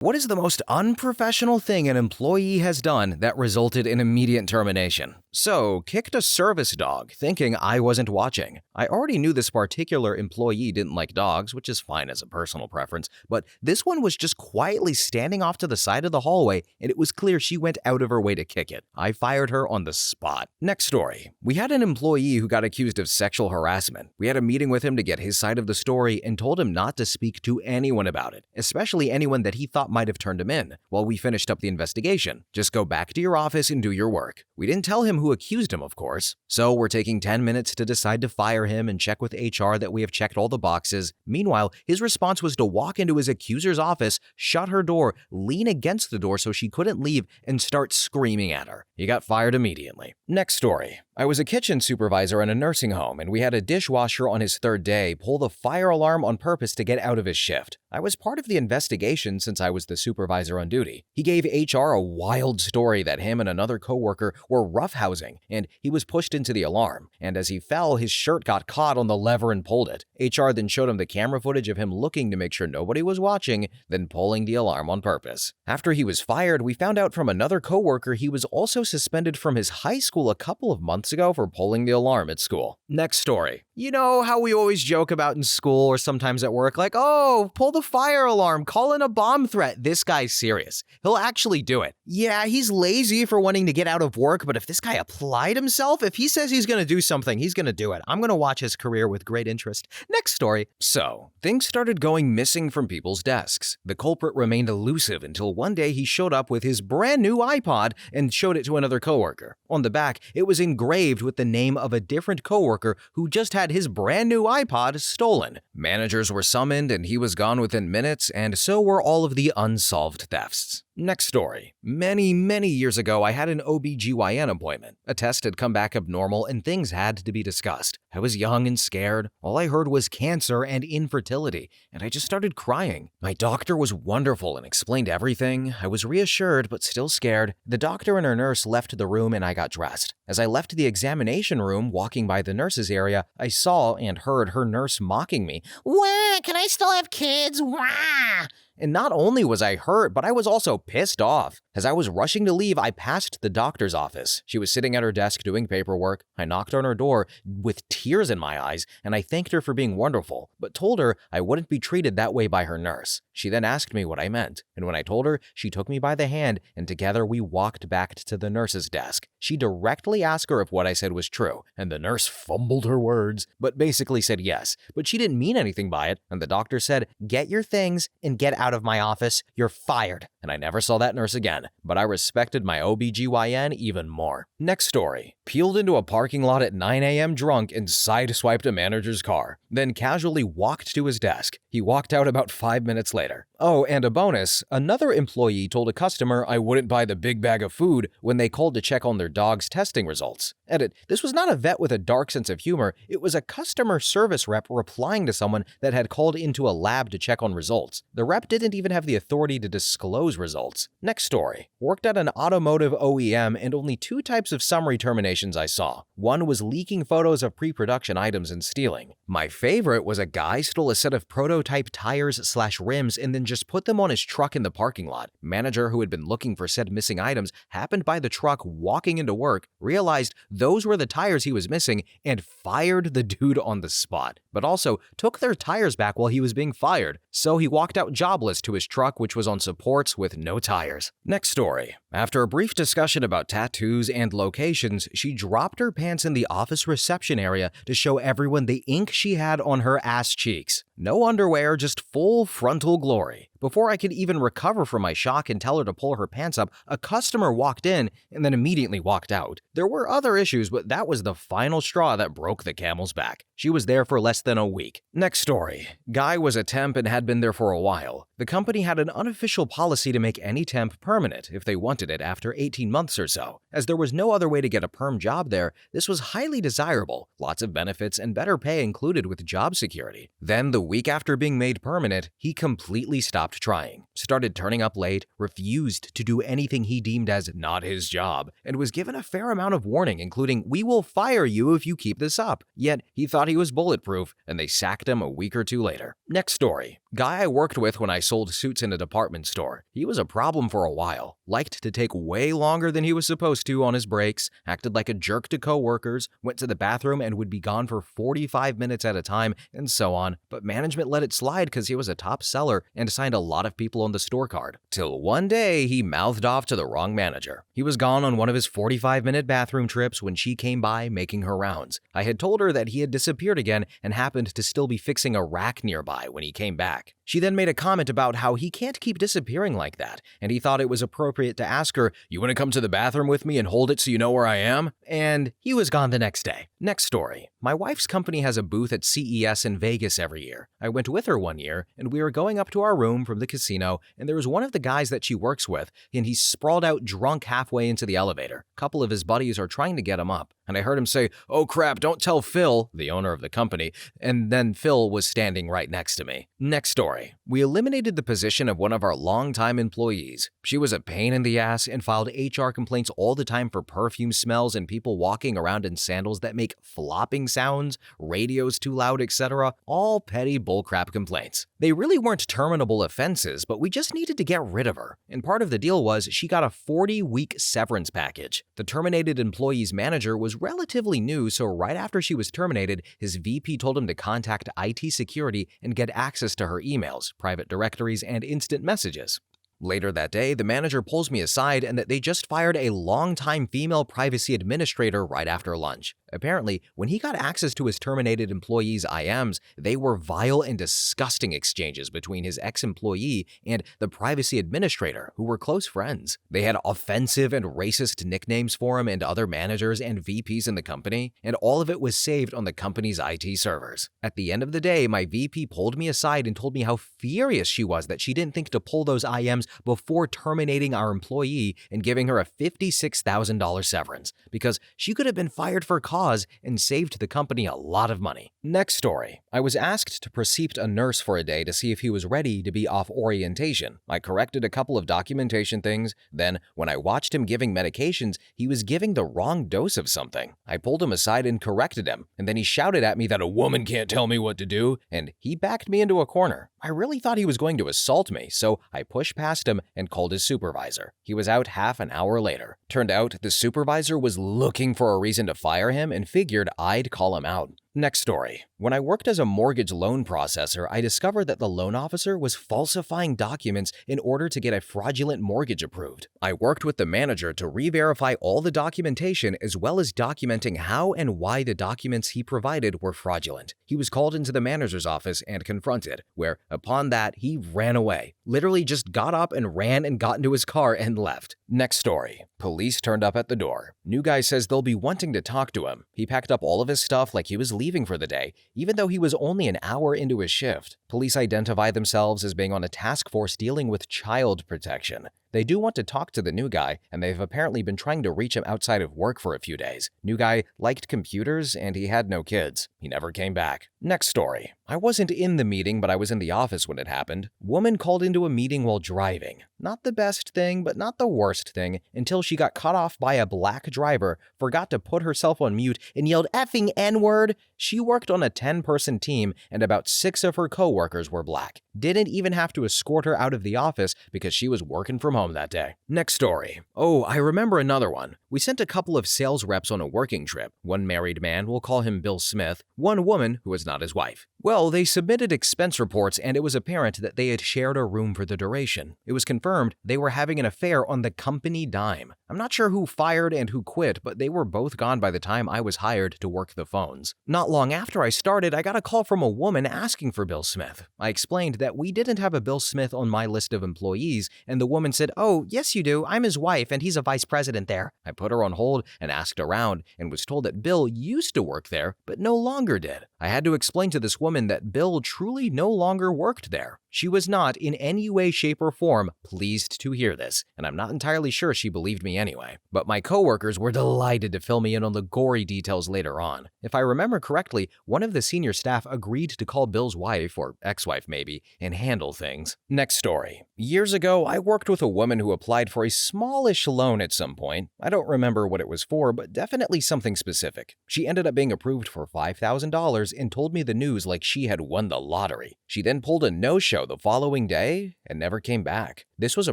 What is the most unprofessional thing an employee has done that resulted in immediate termination? So, kicked a service dog, thinking I wasn't watching. I already knew this particular employee didn't like dogs, which is fine as a personal preference, but this one was just quietly standing off to the side of the hallway, and it was clear she went out of her way to kick it. I fired her on the spot. Next story. We had an employee who got accused of sexual harassment. We had a meeting with him to get his side of the story and told him not to speak to anyone about it, especially anyone that he thought might have turned him in, while we finished up the investigation. Just go back to your office and do your work. We didn't tell him who accused him, of course. So we're taking 10 minutes to decide to fire him and check with HR that we have checked all the boxes. Meanwhile, his response was to walk into his accuser's office, shut her door, lean against the door so she couldn't leave, and start screaming at her. He got fired immediately. Next story. I was a kitchen supervisor in a nursing home, and we had a dishwasher on his third day pull the fire alarm on purpose to get out of his shift. I was part of the investigation since I was the supervisor on duty. He gave HR a wild story that him and another coworker were roughhousing, and he was pushed into the alarm. And as he fell, his shirt got caught on the lever and pulled it. HR then showed him the camera footage of him looking to make sure nobody was watching, then pulling the alarm on purpose. After he was fired, we found out from another coworker he was also suspended from his high school a couple of months ago for pulling the alarm at school. Next story. You know how we always joke about in school or sometimes at work, like, oh, pull the fire alarm, call in a bomb threat. This guy's serious. He'll actually do it. Yeah, he's lazy for wanting to get out of work, but if this guy applied himself, if he says he's going to do something, he's going to do it. I'm going to watch his career with great interest. Next story. So, things started going missing from people's desks. The culprit remained elusive until one day he showed up with his brand new iPod and showed it to another coworker. On the back, it was engraved with the name of a different coworker who just had his brand new iPod stolen. Managers were summoned and he was gone within minutes, and so were all of the unsolved thefts. Next story. Many years ago, I had an OBGYN appointment. A test had come back abnormal and things had to be discussed. I was young and scared. All I heard was cancer and infertility, and I just started crying. My doctor was wonderful and explained everything. I was reassured but still scared. The doctor and her nurse left the room and I got dressed. As I left the examination room, walking by the nurse's area, I saw and heard her nurse mocking me. Wah, can I still have kids? Wah! And not only was I hurt, but I was also pissed off. As I was rushing to leave, I passed the doctor's office. She was sitting at her desk doing paperwork. I knocked on her door with tears in my eyes, and I thanked her for being wonderful, but told her I wouldn't be treated that way by her nurse. She then asked me what I meant, and when I told her, she took me by the hand, and together we walked back to the nurse's desk. She directly asked her if what I said was true, and the nurse fumbled her words, but basically said yes, but she didn't mean anything by it, and the doctor said, "Get your things and get out of my office, you're fired." And I never saw that nurse again, but I respected my OBGYN even more. Next story. Peeled into a parking lot at 9 a.m. drunk and sideswiped a manager's car, then casually walked to his desk. He walked out about 5 minutes later. Oh, and a bonus, another employee told a customer I wouldn't buy the big bag of food when they called to check on their dog's testing results. Edit, this was not a vet with a dark sense of humor, it was a customer service rep replying to someone that had called into a lab to check on results. The rep didn't even have the authority to disclose results. Next story. Worked at an automotive OEM and only 2 types of summary terminations I saw. One was leaking photos of pre-production items and stealing. My favorite was a guy stole a set of prototype tires/rims and then just put them on his truck in the parking lot. Manager who had been looking for said missing items happened by the truck walking into work, realized those were the tires he was missing, and fired the dude on the spot, but also took their tires back while he was being fired. So he walked out jobless to his truck, which was on supports with no tires. Next story. After a brief discussion about tattoos and locations, she dropped her pants in the office reception area to show everyone the ink she had on her ass cheeks. No underwear, just full frontal glory. Before I could even recover from my shock and tell her to pull her pants up, a customer walked in and then immediately walked out. There were other issues, but that was the final straw that broke the camel's back. She was there for less than a week. Next story. Guy was a temp and had been there for a while. The company had an unofficial policy to make any temp permanent if they wanted it after 18 months or so. As there was no other way to get a perm job there, this was highly desirable. Lots of benefits and better pay included with job security. Then, the week after being made permanent, he completely stopped trying, started turning up late, refused to do anything he deemed as not his job, and was given a fair amount of warning, including, "We will fire you if you keep this up." Yet, he thought he was bulletproof, and they sacked him a week or two later. Next story. Guy I worked with when I sold suits in a department store. He was a problem for a while. Liked to take way longer than he was supposed to on his breaks, acted like a jerk to coworkers, went to the bathroom and would be gone for 45 minutes at a time, and so on. But management let it slide because he was a top seller and assigned a lot of people on the store card. Till one day, he mouthed off to the wrong manager. He was gone on one of his 45-minute bathroom trips when she came by making her rounds. I had told her that he had disappeared again and happened to still be fixing a rack nearby when he came back. She then made a comment about how he can't keep disappearing like that, and he thought it was appropriate to ask her, "You want to come to the bathroom with me and hold it so you know where I am?" And he was gone the next day. Next story. My wife's company has a booth at CES in Vegas every year. I went with her one year, and we were going up to our room from the casino, and there was one of the guys that she works with, and he sprawled out drunk halfway into the elevator. A couple of his buddies are trying to get him up, and I heard him say, "Oh crap, don't tell Phil," the owner of the company, and then Phil was standing right next to me. Next story. We eliminated the position of one of our longtime employees. She was a pain in the ass and filed HR complaints all the time for perfume smells and people walking around in sandals that make flopping sounds, radios too loud, etc. All petty bullcrap complaints. They really weren't terminable offenses, but we just needed to get rid of her. And part of the deal was she got a 40-week severance package. The terminated employee's manager was relatively new, so right after she was terminated, his VP told him to contact IT security and get access to her emails, private directories, and instant messages. Later that day, the manager pulls me aside and that they just fired a longtime female privacy administrator right after lunch. Apparently, when he got access to his terminated employees' IMs, they were vile and disgusting exchanges between his ex-employee and the privacy administrator, who were close friends. They had offensive and racist nicknames for him and other managers and VPs in the company, and all of it was saved on the company's IT servers. At the end of the day, my VP pulled me aside and told me how furious she was that she didn't think to pull those IMs before terminating our employee and giving her a $56,000 severance, because she could have been fired for cause and saved the company a lot of money. Next story. I was asked to precept a nurse for a day to see if he was ready to be off orientation. I corrected a couple of documentation things. Then, when I watched him giving medications, he was giving the wrong dose of something. I pulled him aside and corrected him, and then he shouted at me that a woman can't tell me what to do, and he backed me into a corner. I really thought he was going to assault me, so I pushed past him and called his supervisor. He was out half an hour later. Turned out the supervisor was looking for a reason to fire him and figured I'd call him out. Next story. When I worked as a mortgage loan processor, I discovered that the loan officer was falsifying documents in order to get a fraudulent mortgage approved. I worked with the manager to re-verify all the documentation as well as documenting how and why the documents he provided were fraudulent. He was called into the manager's office and confronted, where upon that he ran away. Literally just got up and ran and got into his car and left. Next story. Police turned up at the door. New guy says they'll be wanting to talk to him. He packed up all of his stuff like he was leaving for the day, even though he was only an hour into his shift. Police identify themselves as being on a task force dealing with child protection. They do want to talk to the new guy, and they've apparently been trying to reach him outside of work for a few days. New guy liked computers, and he had no kids. He never came back. Next story. I wasn't in the meeting, but I was in the office when it happened. Woman called into a meeting while driving. Not the best thing, but not the worst thing, until she got cut off by a black driver, forgot to put herself on mute, and yelled effing N-word. She worked on a 10-person team, and about 6 of her coworkers were black. Didn't even have to escort her out of the office because she was working from home that day. Next story. Oh, I remember another one. We sent a couple of sales reps on a working trip. One married man, we'll call him Bill Smith, one woman who was not his wife. Well, they submitted expense reports and it was apparent that they had shared a room for the duration. It was confirmed they were having an affair on the company dime. I'm not sure who fired and who quit, but they were both gone by the time I was hired to work the phones. Not long after I started, I got a call from a woman asking for Bill Smith. I explained that we didn't have a Bill Smith on my list of employees, and the woman said, "Oh, yes you do. I'm his wife and he's a vice president there." I put her on hold and asked around and was told that Bill used to work there, but no longer did. I had to explain to this woman that Bill truly no longer worked there. She was not, in any way, shape, or form, pleased to hear this, and I'm not entirely sure she believed me anyway. But my coworkers were delighted to fill me in on the gory details later on. If I remember correctly, one of the senior staff agreed to call Bill's wife, or ex-wife maybe, and handle things. Next story. Years ago, I worked with a woman who applied for a smallish loan at some point. I don't remember what it was for, but definitely something specific. She ended up being approved for $5,000 and told me the news like she had won the lottery. She then pulled a no-show the following day and never came back. This was a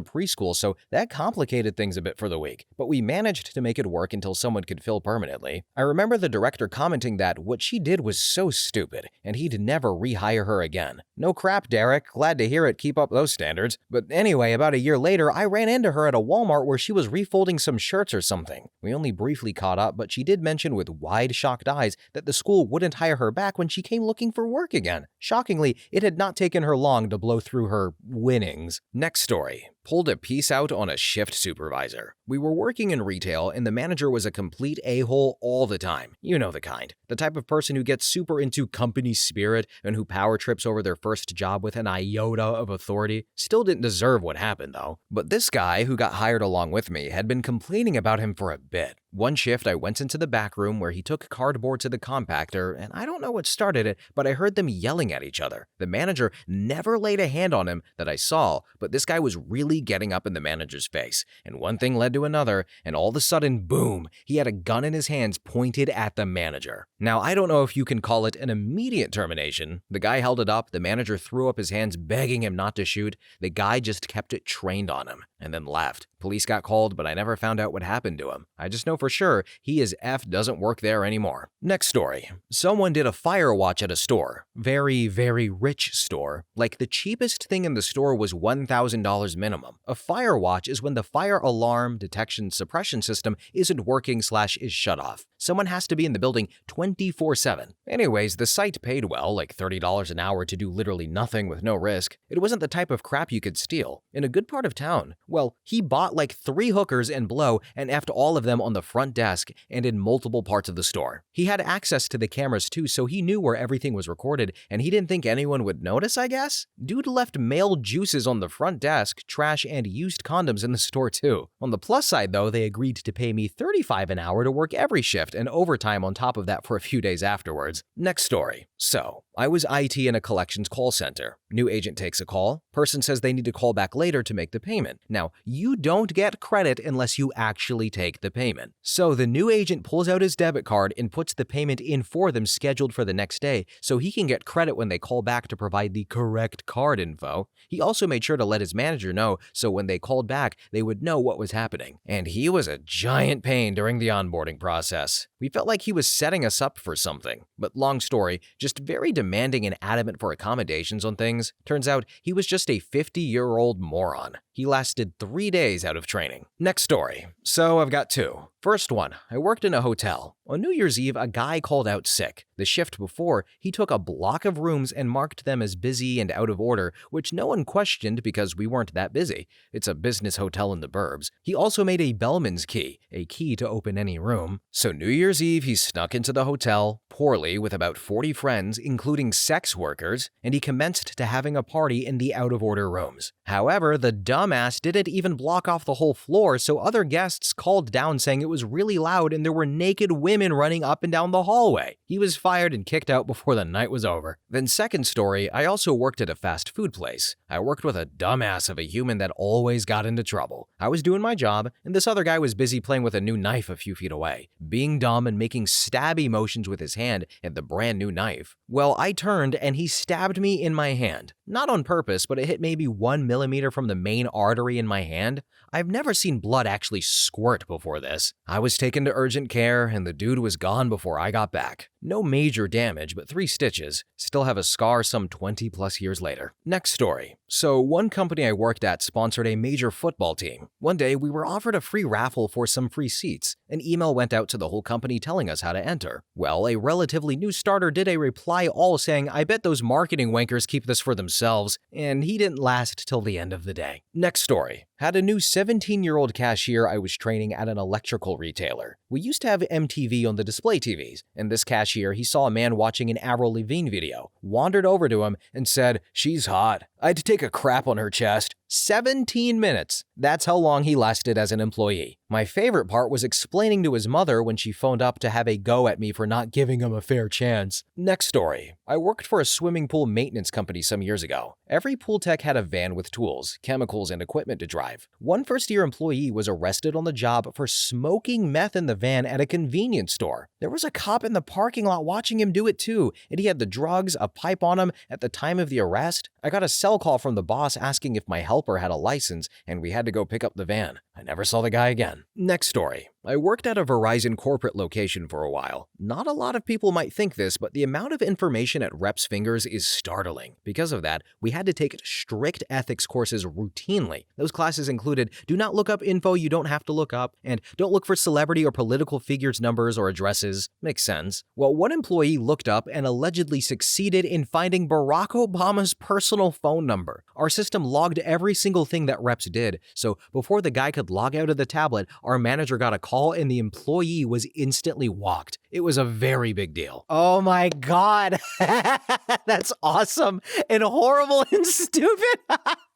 preschool, so that complicated things a bit for the week, but we managed to make it work until someone could fill permanently. I remember the director commenting that what she did was so stupid, and he'd never rehire her again. No crap, Derek. Glad to hear it. Keep up those standards. But anyway, about a year later, I ran into her at a Walmart where she was refolding some shirts or something. We only briefly caught up, but she did mention with wide, shocked eyes that the school wouldn't hire her back when she came looking for work again. Shockingly, it had not taken her long to blow through her winnings. Next story. Pulled a piece out on a shift supervisor. We were working in retail and the manager was a complete a-hole all the time. You know the kind. The type of person who gets super into company spirit and who power trips over their first job with an iota of authority. Still didn't deserve what happened though. But this guy who got hired along with me had been complaining about him for a bit. One shift, I went into the back room where he took cardboard to the compactor, and I don't know what started it, but I heard them yelling at each other. The manager never laid a hand on him that I saw, but this guy was really getting up in the manager's face. And one thing led to another, and all of a sudden, boom, he had a gun in his hands pointed at the manager. Now, I don't know if you can call it an immediate termination. The guy held it up, the manager threw up his hands begging him not to shoot. The guy just kept it trained on him, and then left. Police got called, but I never found out what happened to him. I just know for sure he is doesn't work there anymore. Next story. Someone did a fire watch at a store. Very, very rich store. Like the cheapest thing in the store was $1,000 minimum. A fire watch is when the fire alarm detection suppression system isn't working / is shut off. Someone has to be in the building 24/7. Anyways, the site paid well, like $30 an hour to do literally nothing with no risk. It wasn't the type of crap you could steal. In a good part of town. Well, he bought like 3 hookers and blow and effed all of them on the front desk and in multiple parts of the store. He had access to the cameras too, so he knew where everything was recorded and he didn't think anyone would notice, I guess? Dude left male juices on the front desk, trash, and used condoms in the store too. On the plus side though, they agreed to pay me $35 an hour to work every shift and overtime on top of that for a few days afterwards. Next story. So, I was IT in a collections call center. New agent takes a call. Person says they need to call back later to make the payment. Now, you don't get credit unless you actually take the payment. So the new agent pulls out his debit card and puts the payment in for them scheduled for the next day so he can get credit when they call back to provide the correct card info. He also made sure to let his manager know so when they called back, they would know what was happening. And he was a giant pain during the onboarding process. We felt like he was setting us up for something. But long story, just very demanding and adamant for accommodations on things. Turns out he was just a 50-year-old moron. He lasted 3 days out of training. Next story. So I've got 2. First one, I worked in a hotel. On New Year's Eve, a guy called out sick. The shift before, he took a block of rooms and marked them as busy and out of order, which no one questioned because we weren't that busy. It's a business hotel in the burbs. He also made a bellman's key, a key to open any room. So New Year's Eve, he snuck into the hotel, poorly, with about 40 friends, including sex workers, and he commenced to having a party in the out-of-order rooms. However, the dumbass didn't even block off the whole floor, so other guests called down saying it was really loud and there were naked women running up and down the hallway. He was fired and kicked out before the night was over. Then second story, I also worked at a fast food place. I worked with a dumbass of a human that always got into trouble. I was doing my job, and this other guy was busy playing with a new knife a few feet away, being dumb and making stabby motions with his hand at the brand new knife. Well, I turned and he stabbed me in my hand. Not on purpose, but it hit maybe 1 millimeter from the main artery in my hand. I've never seen blood actually squirt before this. I was taken to urgent care and the dude was gone before I got back. No major damage, but 3 stitches. Still have a scar some 20 plus years later. Next story. So one company I worked at sponsored a major football team. One day we were offered a free raffle for some free seats. An email went out to the whole company telling us how to enter. Well, a relatively new starter did a reply all saying, "I bet those marketing wankers keep this for themselves," and he didn't last till the end of the day. Next story. Had a new 17-year-old cashier I was training at an electrical retailer. We used to have MTV on the display TVs, and this cashier, he saw a man watching an Avril Lavigne video, wandered over to him, and said, "She's hot. I'd take a crap on her chest." 17 minutes. That's how long he lasted as an employee. My favorite part was explaining to his mother when she phoned up to have a go at me for not giving him a fair chance. Next story. I worked for a swimming pool maintenance company some years ago. Every pool tech had a van with tools, chemicals, and equipment to drive. One first-year employee was arrested on the job for smoking meth in the van at a convenience store. There was a cop in the parking lot watching him do it too, and he had the drugs, a pipe on him at the time of the arrest. I got a cell call from the boss asking if my helper had a license, and we had to go pick up the van. I never saw the guy again. Next story. I worked at a Verizon corporate location for a while. Not a lot of people might think this, but the amount of information at reps' fingers is startling. Because of that, we had to take strict ethics courses routinely. Those classes included do not look up info you don't have to look up, and don't look for celebrity or political figures' numbers or addresses. Makes sense. Well, one employee looked up and allegedly succeeded in finding Barack Obama's personal phone number. Our system logged every single thing that reps did, so before the guy could log out of the tablet, our manager got a call and the employee was instantly walked. It was a very big deal. Oh my God. That's awesome and horrible and stupid.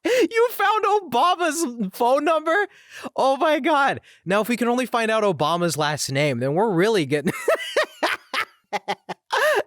You found Obama's phone number? Oh my God. Now, if we can only find out Obama's last name, then we're really getting...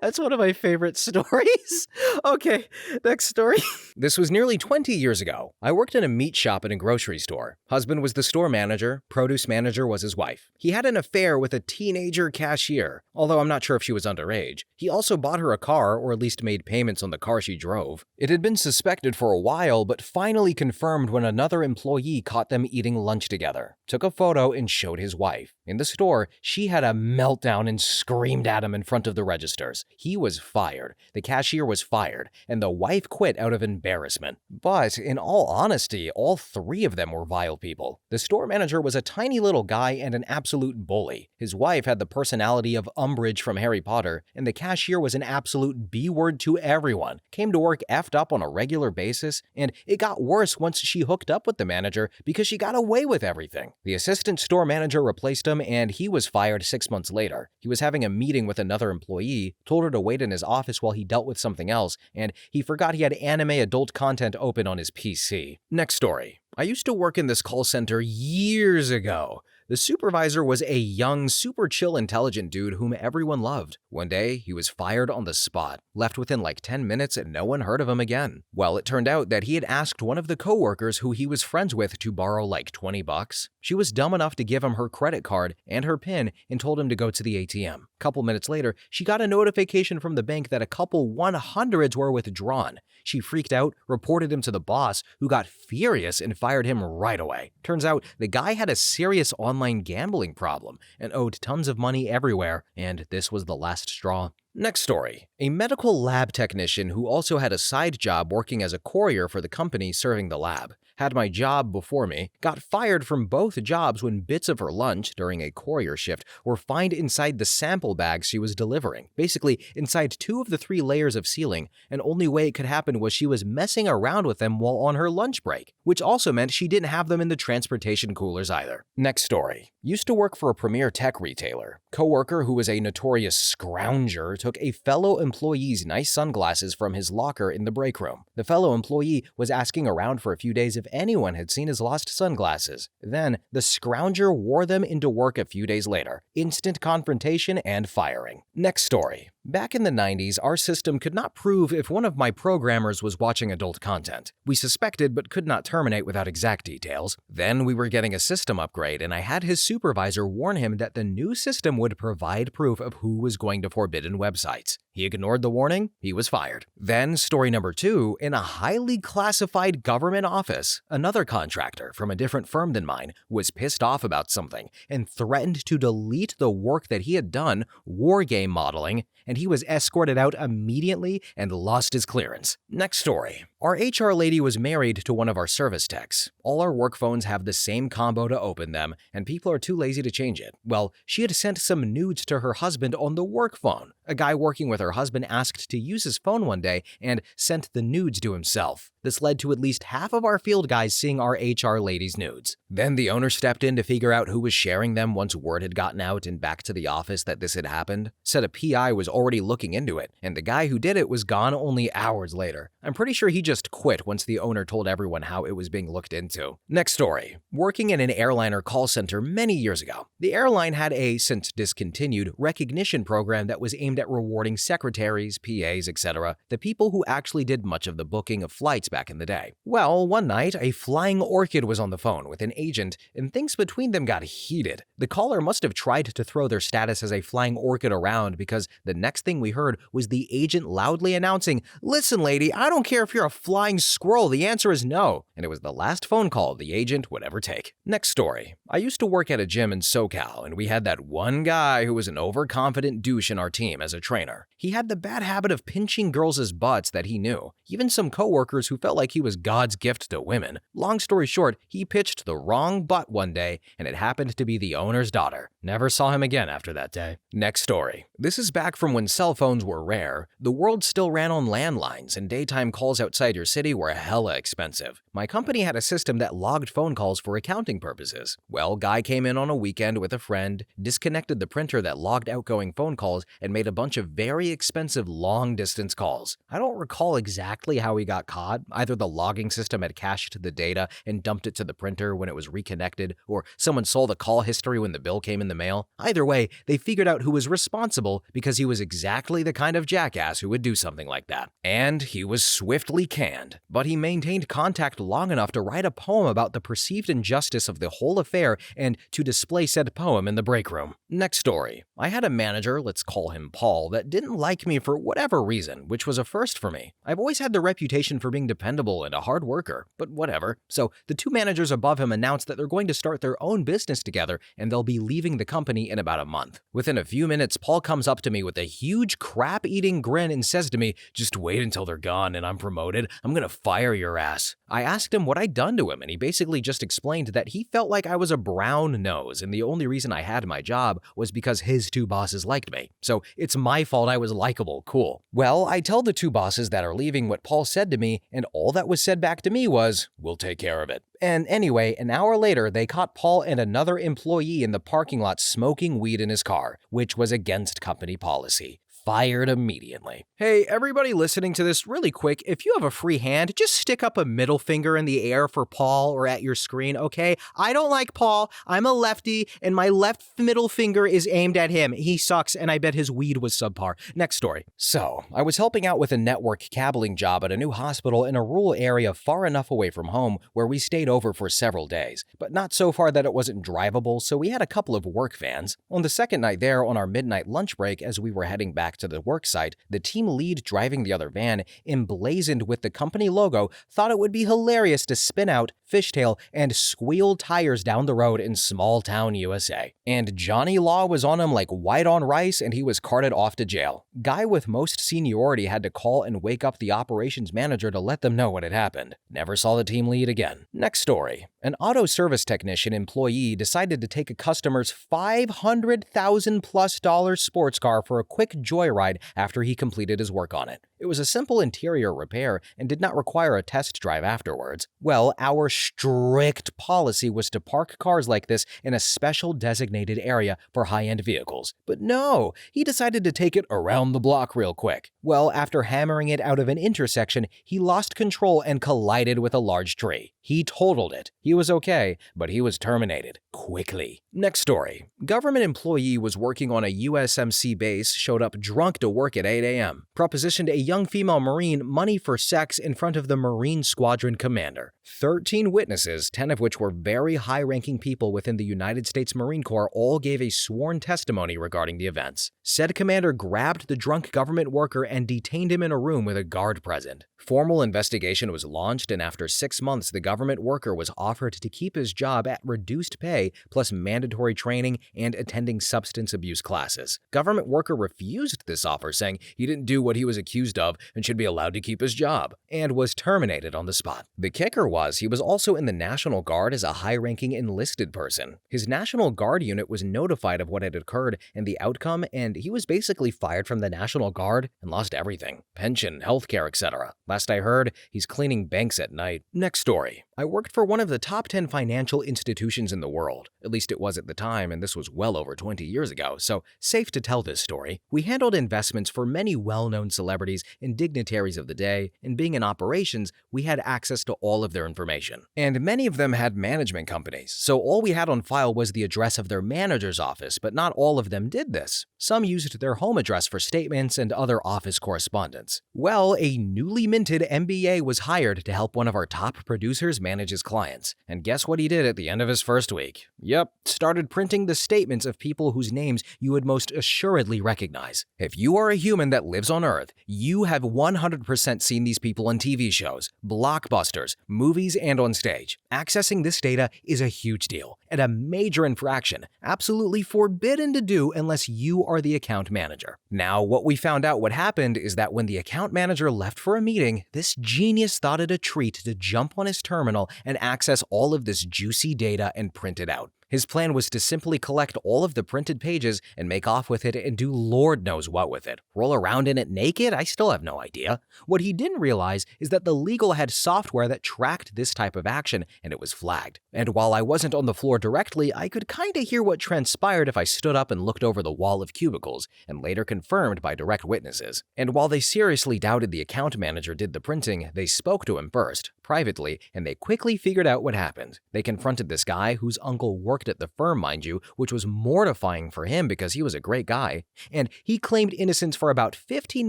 That's one of my favorite stories. Okay, next story. This was nearly 20 years ago. I worked in a meat shop in a grocery store. Husband was the store manager, produce manager was his wife. He had an affair with a teenager cashier, although I'm not sure if she was underage. He also bought her a car, or at least made payments on the car she drove. It had been suspected for a while, but finally confirmed when another employee caught them eating lunch together, took a photo, and showed his wife. In the store, she had a meltdown and screamed at him in front of the registers. He was fired, the cashier was fired, and the wife quit out of embarrassment. But in all honesty, all three of them were vile people. The store manager was a tiny little guy and an absolute bully. His wife had the personality of Umbridge from Harry Potter, and the cashier was an absolute B-word to everyone. Came to work effed up on a regular basis, and it got worse once she hooked up with the manager because she got away with everything. The assistant store manager replaced him, and he was fired 6 months later. He was having a meeting with another employee, told her to wait in his office while he dealt with something else, and he forgot he had anime adult content open on his PC. Next story. I used to work in this call center years ago. The supervisor was a young, super chill, intelligent dude whom everyone loved. One day, he was fired on the spot, left within like 10 minutes and no one heard of him again. Well, it turned out that he had asked one of the coworkers who he was friends with to borrow like $20. She was dumb enough to give him her credit card and her PIN and told him to go to the ATM. Couple minutes later, she got a notification from the bank that a couple 100s were withdrawn. She freaked out, reported him to the boss, who got furious and fired him right away. Turns out the guy had a serious online gambling problem and owed tons of money everywhere, and this was the last straw. Next story. A medical lab technician who also had a side job working as a courier for the company serving the lab. Had my job before me, got fired from both jobs when bits of her lunch during a courier shift were found inside the sample bags she was delivering. Basically, inside 2 of the 3 layers of sealing, and only way it could happen was she was messing around with them while on her lunch break, which also meant she didn't have them in the transportation coolers either. Next story. Used to work for a premier tech retailer. Coworker who was a notorious scrounger took a fellow employee's nice sunglasses from his locker in the break room. The fellow employee was asking around for a few days if anyone had seen his lost sunglasses. Then, the scrounger wore them into work a few days later. Instant confrontation and firing. Next story. Back in the 90s, our system could not prove if one of my programmers was watching adult content. We suspected but could not terminate without exact details. Then we were getting a system upgrade, and I had his supervisor warn him that the new system would provide proof of who was going to forbidden websites. He ignored the warning, he was fired. Then, story number 2, in a highly classified government office, another contractor from a different firm than mine was pissed off about something and threatened to delete the work that he had done, wargame modeling, and he was escorted out immediately and lost his clearance. Next story. Our HR lady was married to one of our service techs. All our work phones have the same combo to open them, and people are too lazy to change it. Well, she had sent some nudes to her husband on the work phone. A guy working with her husband asked to use his phone one day and sent the nudes to himself. This led to at least half of our field guys seeing our HR lady's nudes. Then the owner stepped in to figure out who was sharing them once word had gotten out and back to the office that this had happened. Said a PI was already looking into it, and the guy who did it was gone only hours later. I'm pretty sure he just quit once the owner told everyone how it was being looked into. Next story. Working in an airliner call center many years ago, the airline had a, since discontinued, recognition program that was aimed at rewarding secretaries, PAs, etc., the people who actually did much of the booking of flights back in the day. Well, one night, a flying orchid was on the phone with an agent, and things between them got heated. The caller must have tried to throw their status as a flying orchid around because the next thing we heard was the agent loudly announcing, "Listen, lady, I don't care if you're a flying squirrel, the answer is no." And it was the last phone call the agent would ever take. Next story. I used to work at a gym in SoCal, and we had that one guy who was an overconfident douche in our team as a trainer. He had the bad habit of pinching girls' butts that he knew, even some coworkers who felt like he was God's gift to women. Long story short, he pitched the wrong butt one day, and it happened to be the owner's daughter. Never saw him again after that day. Next story. This is back from when cell phones were rare. The world still ran on landlines, and daytime calls outside your city were hella expensive. My company had a system that logged phone calls for accounting purposes. Well, guy came in on a weekend with a friend, disconnected the printer that logged outgoing phone calls, and made a bunch of very expensive long-distance calls. I don't recall exactly how he got caught. Either the logging system had cached the data and dumped it to the printer when it was reconnected, or someone saw the call history when the bill came in the mail. Either way, they figured out who was responsible because he was exactly the kind of jackass who would do something like that. And he was swiftly canned. But he maintained contact long enough to write a poem about the perceived injustice of the whole affair and to display said poem in the break room. Next story. I had a manager, let's call him Paul, that didn't like me for whatever reason, which was a first for me. I've always had the reputation for being dependable and a hard worker, but whatever. So the two managers above him announced that they're going to start their own business together and they'll be leaving the company in about a month. Within a few minutes, Paul comes up to me with a huge crap-eating grin and says to me, "Just wait until they're gone and I'm promoted. I'm gonna fire your ass." I asked him what I'd done to him, and he basically just explained that he felt like I was a brown nose, and the only reason I had my job was because his two bosses liked me. So it's my fault I was likable, cool. Well, I tell the two bosses that are leaving what Paul said to me, and all that was said back to me was, "We'll take care of it." And anyway, an hour later, they caught Paul and another employee in the parking lot smoking weed in his car, which was against company policy. Fired immediately. Hey, everybody listening to this, really quick, if you have a free hand, just stick up a middle finger in the air for Paul or at your screen, okay? I don't like Paul. I'm a lefty, and my left middle finger is aimed at him. He sucks, and I bet his weed was subpar. Next story. So, I was helping out with a network cabling job at a new hospital in a rural area far enough away from home where we stayed over for several days, but not so far that it wasn't drivable, so we had a couple of work vans. On the second night there, on our midnight lunch break, as we were heading back to the work site, the team lead driving the other van, emblazoned with the company logo, thought it would be hilarious to spin out, fishtail, and squeal tires down the road in small town USA. And Johnny Law was on him like white on rice, and he was carted off to jail. Guy with most seniority had to call and wake up the operations manager to let them know what had happened. Never saw the team lead again. Next story. An auto service technician employee decided to take a customer's $500,000+ sports car for a quick joyride after he completed his work on it. It was a simple interior repair and did not require a test drive afterwards. Well, our strict policy was to park cars like this in a special designated area for high-end vehicles. But no, he decided to take it around the block real quick. Well, after hammering it out of an intersection, he lost control and collided with a large tree. He totaled it. He was okay, but he was terminated quickly. Next story. Government employee was working on a USMC base, showed up drunk to work at 8 a.m., propositioned a young female Marine money for sex in front of the Marine Squadron commander. 13 witnesses, 10 of which were very high-ranking people within the United States Marine Corps, all gave a sworn testimony regarding the events. Said commander grabbed the drunk government worker and detained him in a room with a guard present. Formal investigation was launched, and after 6 months, the government worker was offered to keep his job at reduced pay, plus mandatory training and attending substance abuse classes. Government worker refused this offer, saying he didn't do what he was accused of and should be allowed to keep his job, and was terminated on the spot. The kicker was, he was also in the National Guard as a high-ranking enlisted person. His National Guard unit was notified of what had occurred and the outcome, and he was basically fired from the National Guard and lost everything: pension, healthcare, etc. Last I heard, he's cleaning banks at night. Next story. I worked for one of the top 10 financial institutions in the world. At least it was at the time, and this was well over 20 years ago, so safe to tell this story. We handled investments for many well-known celebrities and dignitaries of the day, and being in operations, we had access to all of their information. And many of them had management companies, so all we had on file was the address of their manager's office, but not all of them did this. Some used their home address for statements and other office correspondence. Well, a newly minted MBA was hired to help one of our top producers manage his clients. And guess what he did at the end of his first week? Yep, started printing the statements of people whose names you would most assuredly recognize. If you are a human that lives on Earth, you have 100% seen these people on TV shows, blockbusters, movies, and on stage. Accessing this data is a huge deal and a major infraction, absolutely forbidden to do unless you are the account manager. Now, what we found out what happened is that when the account manager left for a meeting, this genius thought it a treat to jump on his terminal and access all of this juicy data and print it out. His plan was to simply collect all of the printed pages and make off with it and do Lord knows what with it. Roll around in it naked? I still have no idea. What he didn't realize is that the legal had software that tracked this type of action, and it was flagged. And while I wasn't on the floor directly, I could kinda hear what transpired if I stood up and looked over the wall of cubicles, and later confirmed by direct witnesses. And while they seriously doubted the account manager did the printing, they spoke to him first, privately, and they quickly figured out what happened. They confronted this guy, whose uncle worked at the firm, mind you, which was mortifying for him because he was a great guy, and he claimed innocence for about 15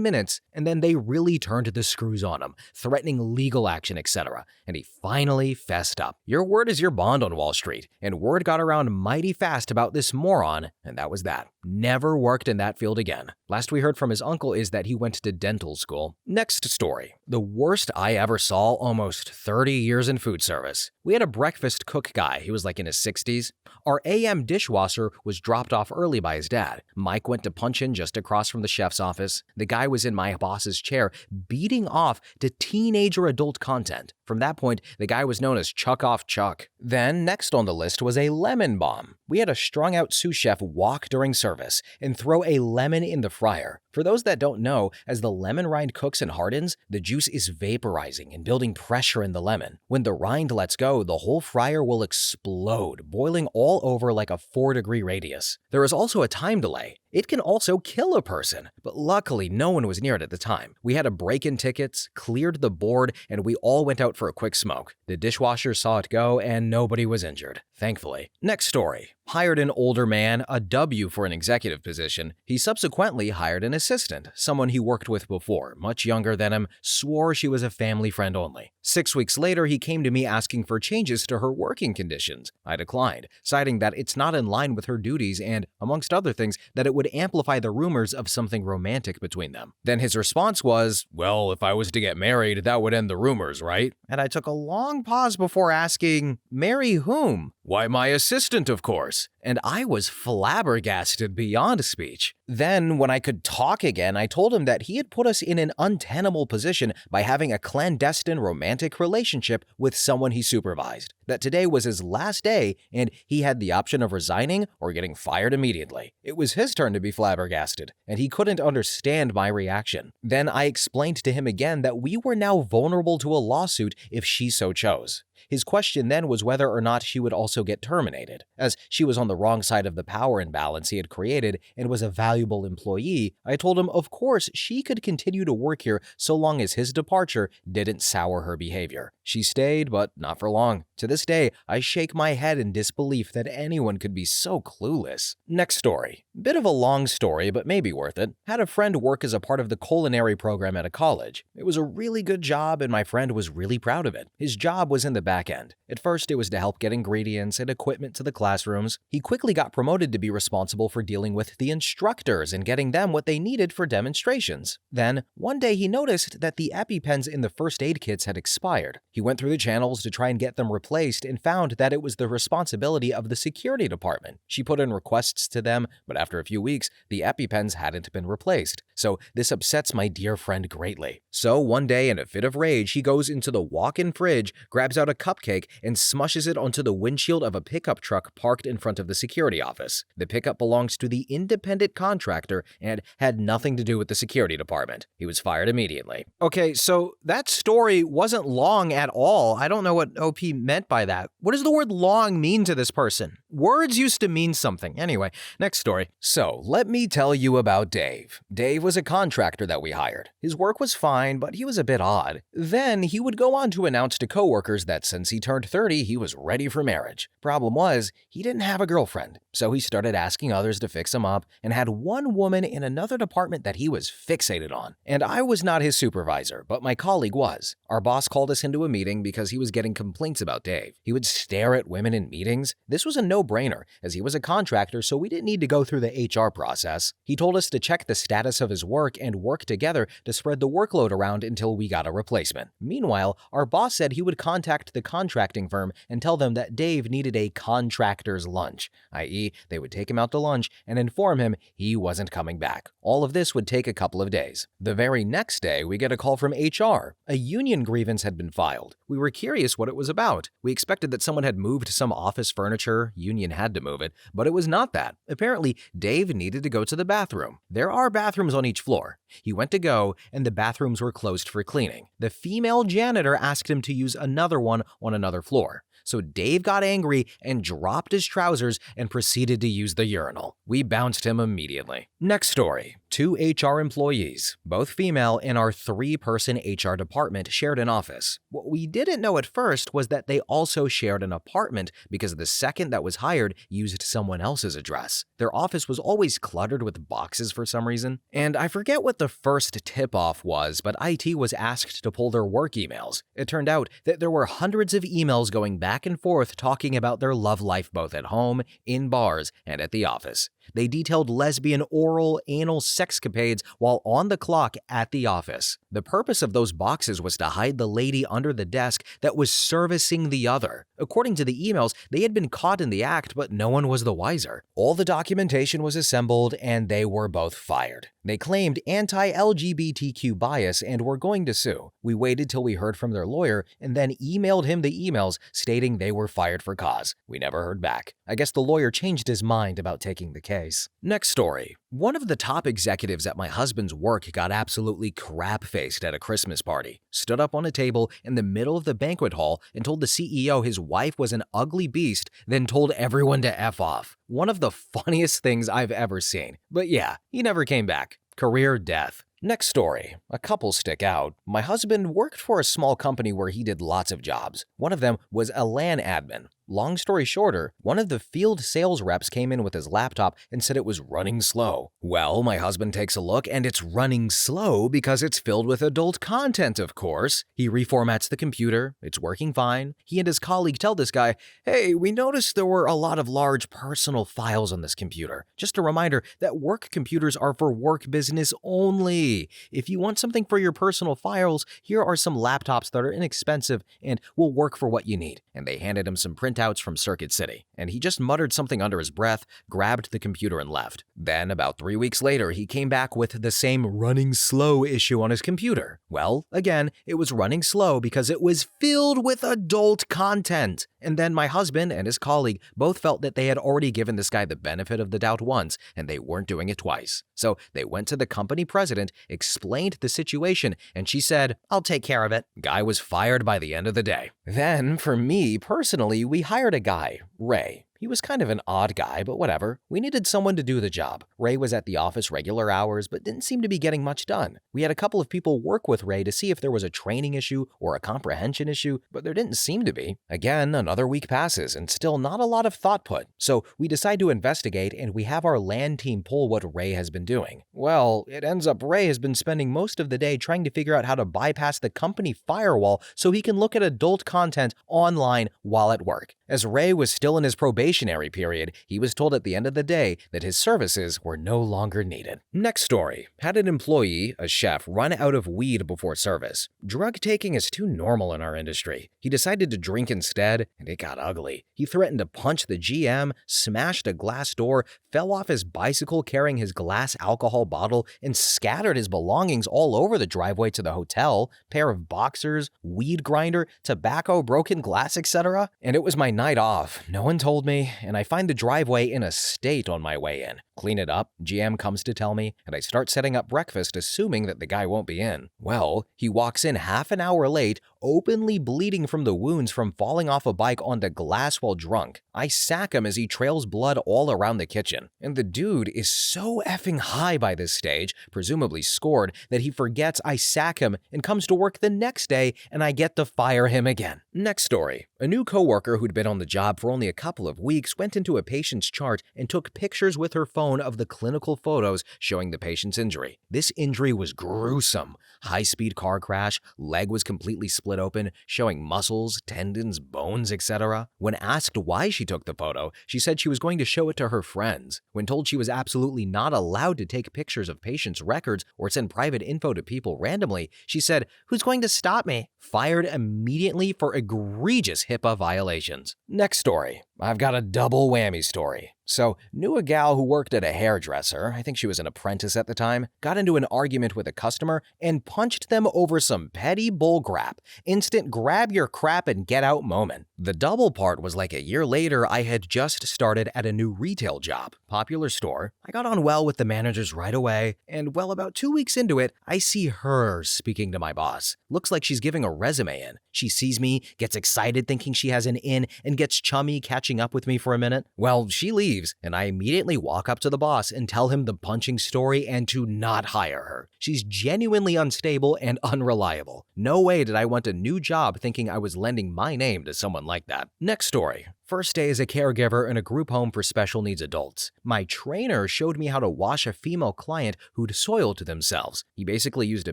minutes, and then they really turned the screws on him, threatening legal action, etc., and he finally fessed up. Your word is your bond on Wall Street, and word got around mighty fast about this moron, and that was that. Never worked in that field again. Last we heard from his uncle is that he went to dental school. Next story. The worst I ever saw, almost 30 years in food service. We had a breakfast cook guy. He was like in his 60s. Our AM dishwasher was dropped off early by his dad. Mike went to punch in just across from the chef's office. The guy was in my boss's chair, beating off to teenager adult content. From that point, the guy was known as Chuck Off Chuck. Then, next on the list was a lemon bomb. We had a strung-out sous chef walk during service and throw a lemon in the fryer. For those that don't know, as the lemon rind cooks and hardens, the juice is vaporizing and building pressure in the lemon. When the rind lets go, the whole fryer will explode, boiling all over like a 4-degree radius. There is also a time delay. It can also kill a person, but luckily no one was near it at the time. We had a break-in tickets, cleared the board, and we all went out for a quick smoke. The dishwasher saw it go, and nobody was injured, thankfully. Next story. Hired an older man, a W for an executive position. He subsequently hired an assistant, someone he worked with before, much younger than him, swore she was a family friend only. 6 weeks later, he came to me asking for changes to her working conditions. I declined, citing that it's not in line with her duties and, amongst other things, that it would amplify the rumors of something romantic between them. Then his response was, well, if I was to get married, that would end the rumors, right? And I took a long pause before asking, marry whom? Why, my assistant, of course. And I was flabbergasted beyond speech. Then, when I could talk again, I told him that he had put us in an untenable position by having a clandestine romantic relationship with someone he supervised, that today was his last day and he had the option of resigning or getting fired immediately. It was his turn to be flabbergasted, and he couldn't understand my reaction. Then I explained to him again that we were now vulnerable to a lawsuit if she so chose. His question then was whether or not she would also get terminated. As she was on the wrong side of the power imbalance he had created and was a valuable employee, I told him of course she could continue to work here so long as his departure didn't sour her behavior. She stayed, but not for long. To this day, I shake my head in disbelief that anyone could be so clueless. Next story. Bit of a long story, but maybe worth it. Had a friend work as a part of the culinary program at a college. It was a really good job and my friend was really proud of it. His job was in the back end. At first, it was to help get ingredients and equipment to the classrooms. He quickly got promoted to be responsible for dealing with the instructors and getting them what they needed for demonstrations. Then, one day he noticed that the EpiPens in the first aid kits had expired. He went through the channels to try and get them replaced and found that it was the responsibility of the security department. She put in requests to them, but after after a few weeks, the EpiPens hadn't been replaced. So this upsets my dear friend greatly. So one day, in a fit of rage, he goes into the walk-in fridge, grabs out a cupcake, and smushes it onto the windshield of a pickup truck parked in front of the security office. The pickup belongs to the independent contractor and had nothing to do with the security department. He was fired immediately. Okay, so that story wasn't long at all. I don't know what OP meant by that. What does the word long mean to this person? Words used to mean something. Anyway, next story. So, let me tell you about Dave. Dave was a contractor that we hired. His work was fine, but he was a bit odd. Then, he would go on to announce to coworkers that since he turned 30, he was ready for marriage. Problem was, he didn't have a girlfriend. So he started asking others to fix him up and had one woman in another department that he was fixated on. And I was not his supervisor, but my colleague was. Our boss called us into a meeting because he was getting complaints about Dave. He would stare at women in meetings. This was a no-brainer, as he was a contractor, so we didn't need to go through the HR process. He told us to check the status of his work and work together to spread the workload around until we got a replacement. Meanwhile, our boss said he would contact the contracting firm and tell them that Dave needed a contractor's lunch, i.e., they would take him out to lunch and inform him he wasn't coming back. All of this would take a couple of days. The very next day, we get a call from HR. A union grievance had been filed. We were curious what it was about. We expected that someone had moved some office furniture, union had to move it, but it was not that. Apparently, Dave needed to go to the bathroom. There are bathrooms on each floor. He went to go, and the bathrooms were closed for cleaning. The female janitor asked him to use another one on another floor. So Dave got angry and dropped his trousers and proceeded to use the urinal. We bounced him immediately. Next story. 2 HR employees, both female, in our 3-person HR department shared an office. What we didn't know at first was that they also shared an apartment because the second that was hired used someone else's address. Their office was always cluttered with boxes for some reason. And I forget what the first tip-off was, but IT was asked to pull their work emails. It turned out that there were hundreds of emails going back and forth talking about their love life both at home, in bars, and at the office. They detailed lesbian, oral, anal sexcapades while on the clock at the office. The purpose of those boxes was to hide the lady under the desk that was servicing the other. According to the emails, they had been caught in the act, but no one was the wiser. All the documentation was assembled, and they were both fired. They claimed anti-LGBTQ bias and were going to sue. We waited till we heard from their lawyer and then emailed him the emails stating they were fired for cause. We never heard back. I guess the lawyer changed his mind about taking the case. Next story. One of the top executives at my husband's work got absolutely crap-faced at a Christmas party, stood up on a table in the middle of the banquet hall and told the CEO his wife was an ugly beast, then told everyone to F off. One of the funniest things I've ever seen. But yeah, he never came back. Career death. Next story. A couple stick out. My husband worked for a small company where he did lots of jobs. One of them was a LAN admin. Long story shorter, one of the field sales reps came in with his laptop and said it was running slow. Well, my husband takes a look and it's running slow because it's filled with adult content, of course. He reformats the computer. It's working fine. He and his colleague tell this guy, "Hey, we noticed there were a lot of large personal files on this computer. Just a reminder that work computers are for work business only. If you want something for your personal files, here are some laptops that are inexpensive and will work for what you need." And they handed him some printouts from Circuit City, and he just muttered something under his breath, grabbed the computer and left. Then, about 3 weeks later, he came back with the same running slow issue on his computer. Well, again, it was running slow because it was filled with adult content. And then my husband and his colleague both felt that they had already given this guy the benefit of the doubt once, and they weren't doing it twice. So they went to the company president, explained the situation, and she said, "I'll take care of it." Guy was fired by the end of the day. Then, for me personally, we hired a guy, Ray. He was kind of an odd guy, but whatever. We needed someone to do the job. Ray was at the office regular hours, but didn't seem to be getting much done. We had a couple of people work with Ray to see if there was a training issue or a comprehension issue, but there didn't seem to be. Again, another week passes, and still not a lot of thought put. So we decide to investigate, and we have our LAN team pull what Ray has been doing. Well, it ends up Ray has been spending most of the day trying to figure out how to bypass the company firewall so he can look at adult content online while at work. As Ray was still in his probation probationary period, he was told at the end of the day that his services were no longer needed. Next story. Had an employee, a chef, run out of weed before service. Drug taking is too normal in our industry. He decided to drink instead, and it got ugly. He threatened to punch the GM, smashed a glass door, fell off his bicycle carrying his glass alcohol bottle, and scattered his belongings all over the driveway to the hotel, pair of boxers, weed grinder, tobacco, broken glass, etc. And it was my night off. No one told me, and I find the driveway in a state on my way in. Clean it up, GM comes to tell me, and I start setting up breakfast assuming that the guy won't be in. Well, he walks in half an hour late, openly bleeding from the wounds from falling off a bike onto glass while drunk. I sack him as he trails blood all around the kitchen. And the dude is so effing high by this stage, presumably scored, that he forgets I sack him and comes to work the next day and I get to fire him again. Next story. A new coworker who'd been on the job for only a couple of weeks went into a patient's chart and took pictures with her phone of the clinical photos showing the patient's injury. This injury was gruesome. High-speed car crash, leg was completely split open, showing muscles, tendons, bones, etc. When asked why she took the photo, she said she was going to show it to her friends. When told she was absolutely not allowed to take pictures of patients' records or send private info to people randomly, she said, "Who's going to stop me?" Fired immediately for egregious HIPAA violations. Next story. I've got a double whammy story. So, knew a gal who worked at a hairdresser, I think she was an apprentice at the time, got into an argument with a customer and punched them over some petty bullcrap. Instant grab your crap and get out moment. The double part was like a year later, I had just started at a new retail job, popular store. I got on well with the managers right away, and well, about 2 weeks into it, I see her speaking to my boss. Looks like she's giving a resume in. She sees me, gets excited thinking she has an in, and gets chummy catching up with me for a minute. Well, she leaves, and I immediately walk up to the boss and tell him the punching story and to not hire her. She's genuinely unstable and unreliable. No way did I want a new job thinking I was lending my name to someone like that. Next story. First day as a caregiver in a group home for special needs adults. My trainer showed me how to wash a female client who'd soiled themselves. He basically used a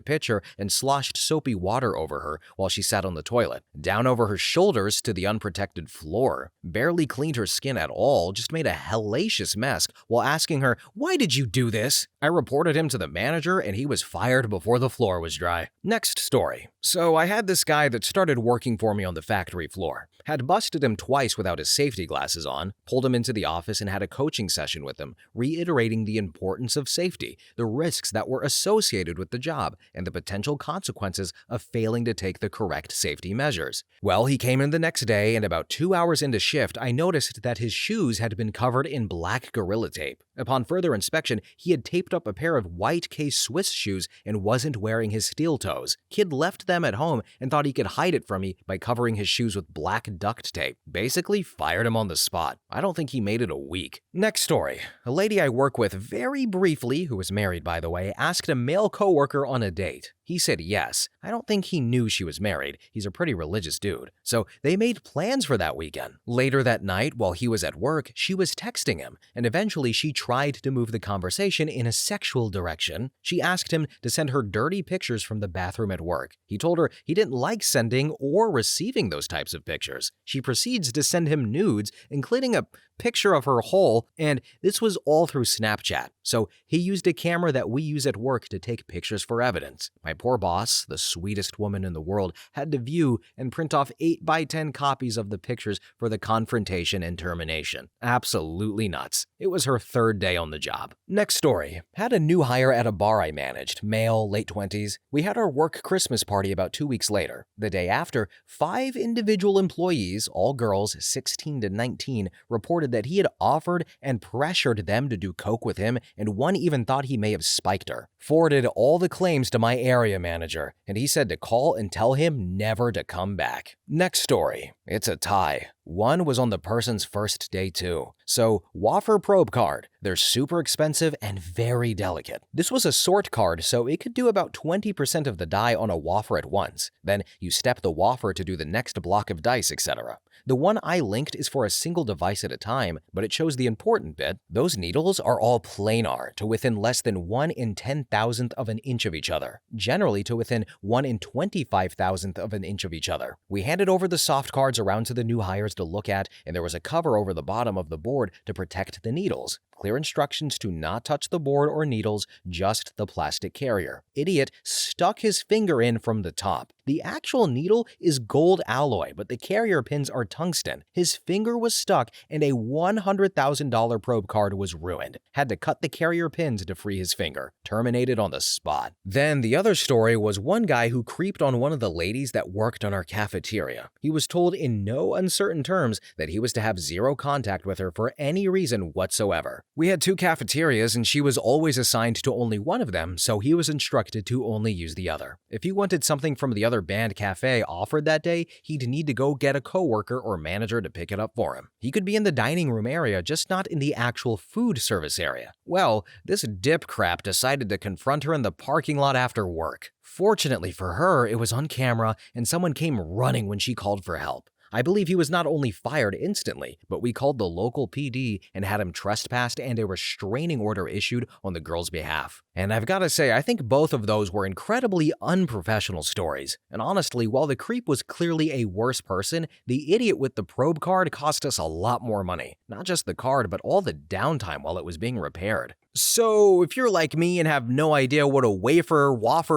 pitcher and sloshed soapy water over her while she sat on the toilet, down over her shoulders to the unprotected floor. Barely cleaned her skin at all, just made a hellacious mess while asking her, "Why did you do this?" I reported him to the manager and he was fired before the floor was dry. Next story. So I had this guy that started working for me on the factory floor. Had busted him twice without his safety glasses on, pulled him into the office and had a coaching session with him, reiterating the importance of safety, the risks that were associated with the job, and the potential consequences of failing to take the correct safety measures. Well, he came in the next day, and about 2 hours into shift, I noticed that his shoes had been covered in black Gorilla Tape. Upon further inspection, he had taped up a pair of white K-Swiss shoes and wasn't wearing his steel toes. Kid left them at home and thought he could hide it from me by covering his shoes with black duct tape. Basically, fired him on the spot. I don't think he made it a week. Next story. A lady I work with very briefly, who was married by the way, asked a male coworker on a date. He said yes. I don't think he knew she was married. He's a pretty religious dude. So they made plans for that weekend. Later that night, while he was at work, she was texting him, and eventually she tried to move the conversation in a sexual direction. She asked him to send her dirty pictures from the bathroom at work. He told her he didn't like sending or receiving those types of pictures. She proceeds to send him nudes, including a picture of her hole, and this was all through Snapchat. So he used a camera that we use at work to take pictures for evidence. My poor boss, the sweetest woman in the world, had to view and print off 8x10 copies of the pictures for the confrontation and termination. Absolutely nuts. It was her third day on the job. Next story. Had a new hire at a bar I managed, male, late 20s. We had our work Christmas party about 2 weeks later. The day after, 5 individual employees, all girls 16 to 19, reported that he had offered and pressured them to do coke with him, and one even thought he may have spiked her. Forwarded all the claims to my area manager, and he said to call and tell him never to come back. Next story. It's a tie. One was on the person's first day too. So, wafer probe card. They're super expensive and very delicate. This was a sort card, so it could do about 20% of the die on a wafer at once. Then you step the wafer to do the next block of dice, etc. The one I linked is for a single device at a time, but it shows the important bit. Those needles are all planar to within less than 1/10,000th of an inch of each other, generally to within 1/25,000th of an inch of each other. We handed over the soft cards around to the new hires to look at, and there was a cover over the bottom of the board to protect the needles. Clear instructions to not touch the board or needles, just the plastic carrier. Idiot stuck his finger in from the top. The actual needle is gold alloy, but the carrier pins are tungsten. His finger was stuck and a $100,000 probe card was ruined. Had to cut the carrier pins to free his finger. Terminated on the spot. Then the other story was one guy who creeped on one of the ladies that worked on our cafeteria. He was told in no uncertain terms that he was to have zero contact with her for any reason whatsoever. We had 2 cafeterias and she was always assigned to only one of them, so he was instructed to only use the other. If he wanted something from the other band cafe offered that day, he'd need to go get a coworker or manager to pick it up for him. He could be in the dining room area, just not in the actual food service area. Well, this dip crap decided to confront her in the parking lot after work. Fortunately for her, it was on camera and someone came running when she called for help. I believe he was not only fired instantly, but we called the local PD and had him trespassed and a restraining order issued on the girl's behalf. And I've got to say, I think both of those were incredibly unprofessional stories. And honestly, while the creep was clearly a worse person, the idiot with the probe card cost us a lot more money. Not just the card, but all the downtime while it was being repaired. So, if you're like me and have no idea what a wafer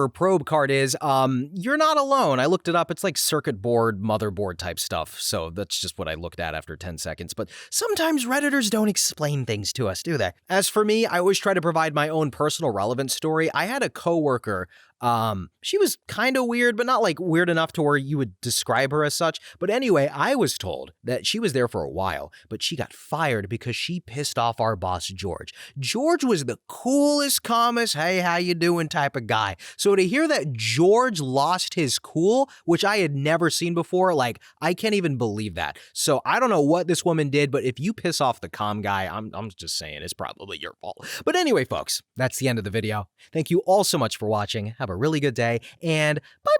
probe card is, you're not alone. I looked it up. It's like circuit board, motherboard type stuff. So that's just what I looked at after 10 seconds. But sometimes Redditors don't explain things to us, do they? As for me, I always try to provide my own personal relevant story. I had a coworker. She was kind of weird, but not like weird enough to where you would describe her as such. But anyway, I was told that she was there for a while, but she got fired because she pissed off our boss, George. George was the coolest, calmest, hey, how you doing type of guy. So to hear that George lost his cool, which I had never seen before, like, I can't even believe that. So I don't know what this woman did, but if you piss off the calm guy, I'm just saying it's probably your fault. But anyway, folks, that's the end of the video. Thank you all so much for watching. Have a really good day, and bye-bye.